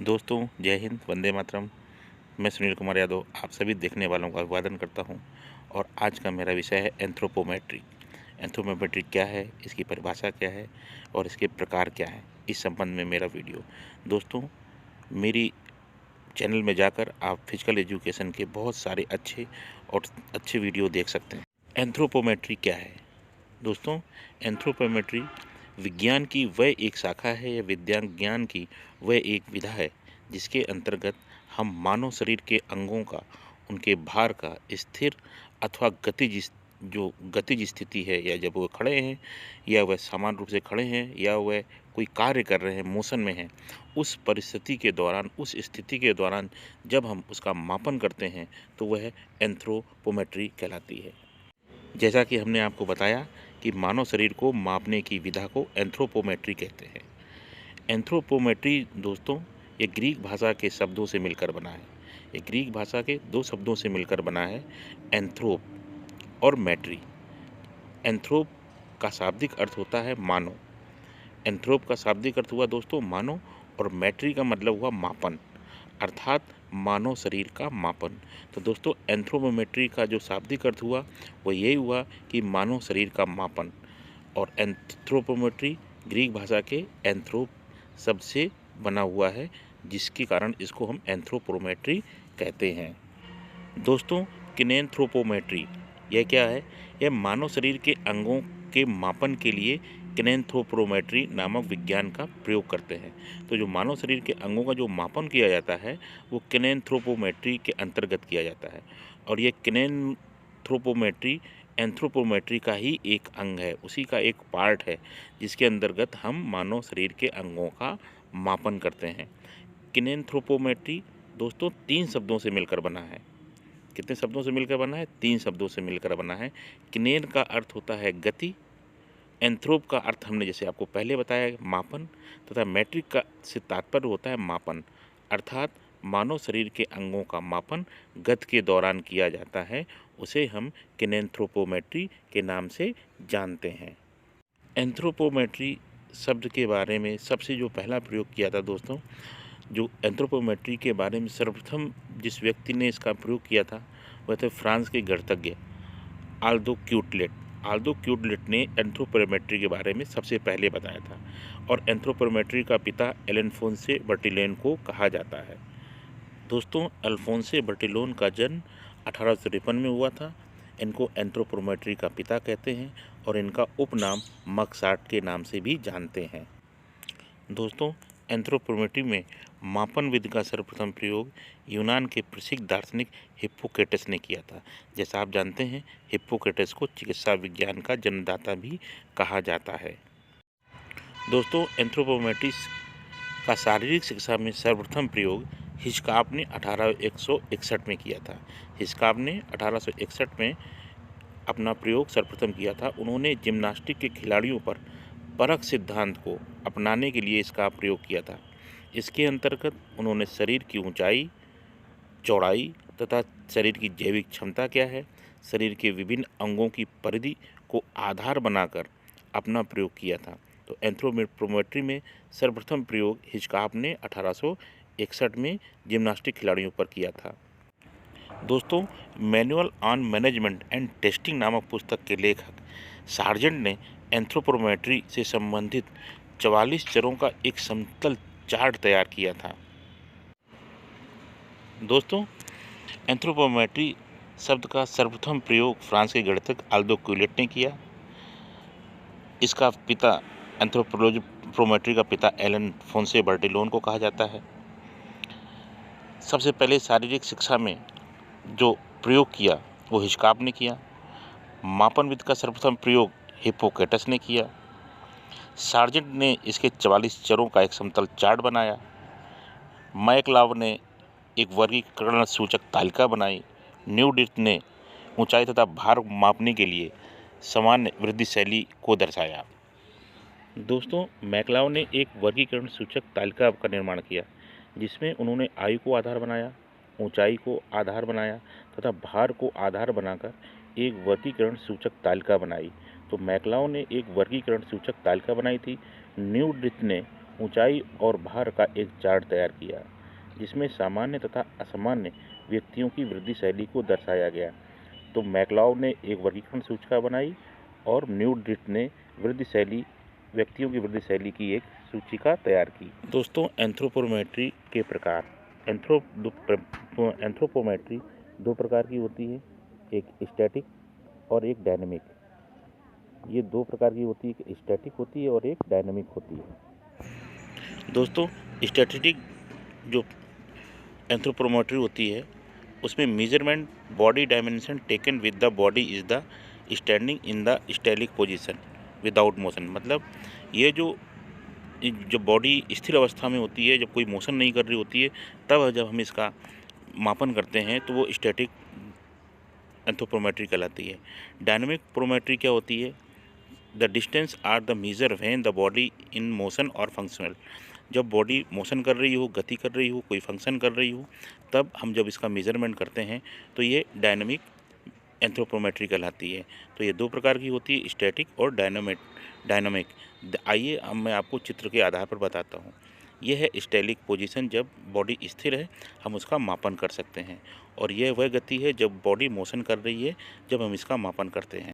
दोस्तों, जय हिंद, वंदे मातरम। मैं सुनील कुमार यादव आप सभी देखने वालों का अभिवादन करता हूं और आज का मेरा विषय है एंथ्रोपोमेट्री। एंथ्रोपोमेट्री क्या है, इसकी परिभाषा क्या है और इसके प्रकार क्या हैं, इस संबंध में मेरा वीडियो। दोस्तों, मेरी चैनल में जाकर आप फिजिकल एजुकेशन के बहुत सारे अच्छे वीडियो देख सकते हैं। एंथ्रोपोमेट्री क्या है दोस्तों? एंथ्रोपोमेट्री विज्ञान की वह एक शाखा है या विज्ञान की वह एक विधा है जिसके अंतर्गत हम मानव शरीर के अंगों का, उनके भार का स्थिर अथवा गतिज स्थिति है, या जब वह खड़े हैं या वह समान रूप से खड़े हैं या वह कोई कार्य कर रहे हैं, मोशन में हैं, उस परिस्थिति के दौरान, उस स्थिति के दौरान जब हम उसका मापन करते हैं तो वह एंथ्रोपोमेट्री कहलाती है। जैसा कि हमने आपको बताया कि मानव शरीर को मापने की विधा को एंथ्रोपोमेट्री कहते हैं। एंथ्रोपोमेट्री दोस्तों, ये ग्रीक भाषा के शब्दों से मिलकर बना है। ये ग्रीक भाषा के दो शब्दों से मिलकर बना है, एंथ्रोप और मैट्री। एंथ्रोप का शाब्दिक अर्थ होता है मानव। एंथ्रोप का शाब्दिक अर्थ हुआ दोस्तों मानव, और मैट्री का मतलब हुआ मापन, अर्थात मानव शरीर का मापन। तो दोस्तों, एंथ्रोपोमेट्री का जो शाब्दिक अर्थ हुआ वो यही हुआ कि मानव शरीर का मापन। और एंथ्रोपोमेट्री ग्रीक भाषा के एंथ्रोप शब्द से बना हुआ है, जिसके कारण इसको हम एंथ्रोपोमेट्री कहते हैं। दोस्तों, किनेंथ्रोपोमेट्री यह क्या है? यह मानव शरीर के अंगों के मापन के लिए किनेंथ्रोपोमेट्री नामक विज्ञान का प्रयोग करते हैं। तो जो मानव शरीर के अंगों का जो मापन किया जाता है वो किनेंथ्रोपोमेट्री के अंतर्गत किया जाता है, और ये किनेंथ्रोपोमेट्री एंथ्रोपोमेट्री का ही एक अंग है, उसी का एक पार्ट है, जिसके अंतर्गत हम मानव शरीर के अंगों का मापन करते हैं। किनेंथ्रोपोमेट्री दोस्तों 3 शब्दों से मिलकर बना है। कितने शब्दों से मिलकर बना है? 3 शब्दों से मिलकर बना है। किनेन का अर्थ होता है गति, एंथ्रोप का अर्थ हमने जैसे आपको पहले बताया मापन, तथा मैट्रिक का से तात्पर्य होता है मापन, अर्थात मानव शरीर के अंगों का मापन गति के दौरान किया जाता है, उसे हम किनेंथ्रोपोमेट्री के नाम से जानते हैं। एंथ्रोपोमेट्री शब्द के बारे में सबसे जो पहला प्रयोग किया था दोस्तों, जो एंथ्रोपोमेट्री के बारे में सर्वप्रथम जिस व्यक्ति ने इसका प्रयोग किया था वह थे फ्रांस के गणितज्ञ आल्दो क्यूटलेट। आल्दो क्यूटलेट ने एंथ्रोपोमेट्री के बारे में सबसे पहले बताया था, और एंथ्रोपोमेट्री का पिता एल्फोंसे बर्टिलोन को कहा जाता है। दोस्तों, अल्फोंसे बर्टिलोन का जन्म 1853 में हुआ था। इनको एंथ्रोपोमेट्री का पिता कहते हैं और इनका उपनाम मकसाट के नाम से भी जानते हैं। दोस्तों, एंथ्रोपोमेट्री में मापन विधि का सर्वप्रथम प्रयोग यूनान के प्रसिद्ध दार्शनिक हिप्पोक्रेटस ने किया था। जैसा आप जानते हैं, हिप्पोक्रेटस को चिकित्सा विज्ञान का जन्मदाता भी कहा जाता है। दोस्तों, एंथ्रोपोमेट्री का शारीरिक शिक्षा में सर्वप्रथम प्रयोग हिचकॉफ ने 1861 में किया था। हिचकॉफ ने 1861 में अपना प्रयोग सर्वप्रथम किया था। उन्होंने जिम्नास्टिक के खिलाड़ियों पर परख सिद्धांत को अपनाने के लिए इसका प्रयोग किया था। इसके अंतर्गत उन्होंने शरीर की ऊंचाई, चौड़ाई तथा शरीर की जैविक क्षमता क्या है, शरीर के विभिन्न अंगों की परिधि को आधार बनाकर अपना प्रयोग किया था। तो एंथ्रोपोमेट्री में सर्वप्रथम प्रयोग हिचकॉफ ने 1861 में जिम्नास्टिक खिलाड़ियों पर किया था। दोस्तों, manual on management and testing नामक पुस्तक के लेखक सार्जेंट ने एंथ्रोपोमेट्री से संबंधित 44 चरों का एक समतल चार्ट तैयार किया था। दोस्तों, एंथ्रोपोमेट्री शब्द का सर्वप्रथम प्रयोग फ्रांस के गणितज्ञ आल्दो क्यूलेट ने किया। इसका पिता एंथ्रोपोमेट्री का पिता एल्फोंसे बर्टिलोन को कहा जाता है। सबसे पहले शारीरिक शिक्षा में जो प्रयोग किया वो हिचकॉफ ने किया। मापन विधि का सर्वप्रथम प्रयोग हिप्पोक्रेटस ने किया। सार्जेंट ने इसके 44 चरों का एक समतल चार्ट बनाया। मैक्लाव ने एक वर्गीकरण सूचक तालिका बनाई। न्यूडिथ ने ऊंचाई तथा भार मापने के लिए सामान्य वृद्धि शैली को दर्शाया। दोस्तों, मैक्लाव ने एक वर्गीकरण सूचक तालिका का निर्माण किया, जिसमें उन्होंने आयु को आधार बनाया, ऊंचाई को आधार बनाया तथा भार को आधार बनाकर एक वर्गीकरण सूचक तालिका बनाई। तो मैक्लाव ने एक वर्गीकरण सूचक तालिका बनाई थी। न्यूडिथ ने ऊंचाई और भार का एक चार्ट तैयार किया, जिसमें सामान्य तथा असामान्य व्यक्तियों की वृद्धि शैली को दर्शाया गया। तो मैक्लाउ ने एक वर्गीकरण सूचिका बनाई और न्यूडिट ने व्यक्तियों की वृद्धि शैली की एक सूचिका तैयार की। दोस्तों, एंथ्रोपोमेट्री के प्रकार। एंथ्रोपोमेट्री दो प्रकार की होती है, एक स्टैटिक और एक डायनेमिक। ये दो प्रकार की होती है, एक स्टैटिक होती है और एक डायनेमिक होती है। दोस्तों, स्टैटिक जो एंथ्रोपोमेट्री होती है, उसमें measurement body dimension taken with the body is the standing in the static position without motion. मतलब ये जो बॉडी स्थिर अवस्था में होती है, जब कोई मोशन नहीं कर रही होती है, तब जब हम इसका मापन करते हैं तो वो स्टैटिक एंथ्रोपोमेट्री कहलाती है। डायनेमिक प्रोमेट्री क्या होती है? The distance are the measure when the body in motion और फंक्शनल। जब बॉडी मोशन कर रही हो, गति कर रही हो, कोई फंक्शन कर रही हो, तब हम जब इसका मेजरमेंट करते हैं तो ये डायनेमिक एंथ्रोपोमेट्री कहलाती है। तो ये दो प्रकार की होती है, स्टैटिक और डायनामिक। आइए अब मैं आपको चित्र के आधार पर बताता हूँ। यह है स्टैटिक पोजीशन, जब बॉडी स्थिर है हम उसका मापन कर सकते हैं, और यह वह गति है जब बॉडी मोशन कर रही है, जब हम इसका मापन करते हैं।